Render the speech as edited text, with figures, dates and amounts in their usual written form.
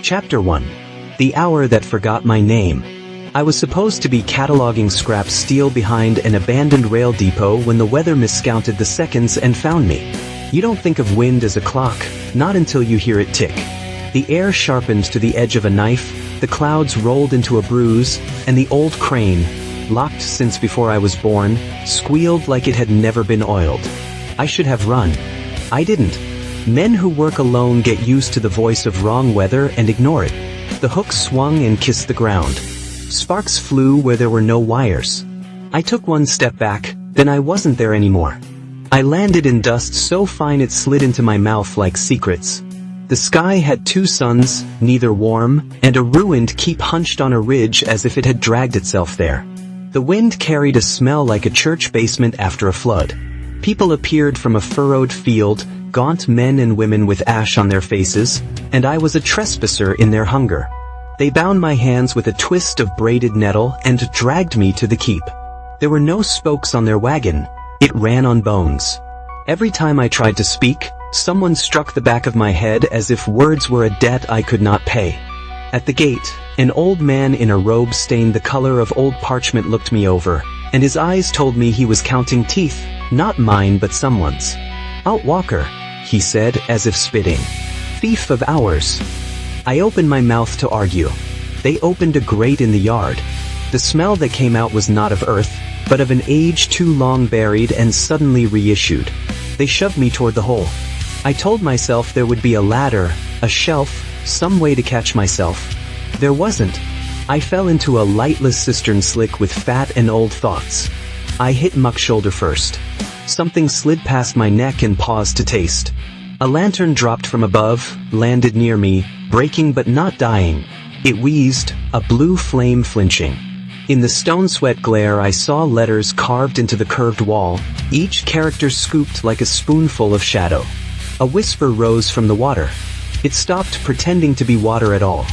Chapter 1. The Hour That Forgot My Name. I was supposed to be cataloging scrap steel behind an abandoned rail depot when the weather miscounted the seconds and found me. You don't think of wind as a clock, not until you hear it tick. The air sharpened to the edge of a knife, the clouds rolled into a bruise, and the old crane, locked since before I was born, squealed like it had never been oiled. I should have run. I didn't. Men who work alone get used to the voice of wrong weather and ignore it. The hook swung and kissed the ground. Sparks flew where there were no wires. I took one step back, then I wasn't there anymore. I landed in dust so fine it slid into my mouth like secrets. The sky had two suns, neither warm, and a ruined keep hunched on a ridge as if it had dragged itself there. The wind carried a smell like a church basement after a flood. People appeared from a furrowed field, gaunt men and women with ash on their faces, and I was a trespasser in their hunger. They bound my hands with a twist of braided nettle and dragged me to the keep. There were no spokes on their wagon. It ran on bones. Every time I tried to speak, someone struck the back of my head as if words were a debt I could not pay. At the gate, an old man in a robe stained the color of old parchment looked me over, and his eyes told me he was counting teeth, not mine but someone's. "Outwalker," he said, as if spitting. "Thief of hours." I opened my mouth to argue. They opened a grate in the yard. The smell that came out was not of earth, but of an age too long buried and suddenly reissued. They shoved me toward the hole. I told myself there would be a ladder, a shelf, some way to catch myself. There wasn't. I fell into a lightless cistern slick with fat and old thoughts. I hit Muck's shoulder first. Something slid past my neck and paused to taste. A lantern dropped from above, landed near me, breaking but not dying. It wheezed, a blue flame flinching. In the stone sweat glare I saw letters carved into the curved wall, each character scooped like a spoonful of shadow. A whisper rose from the water. It stopped pretending to be water at all.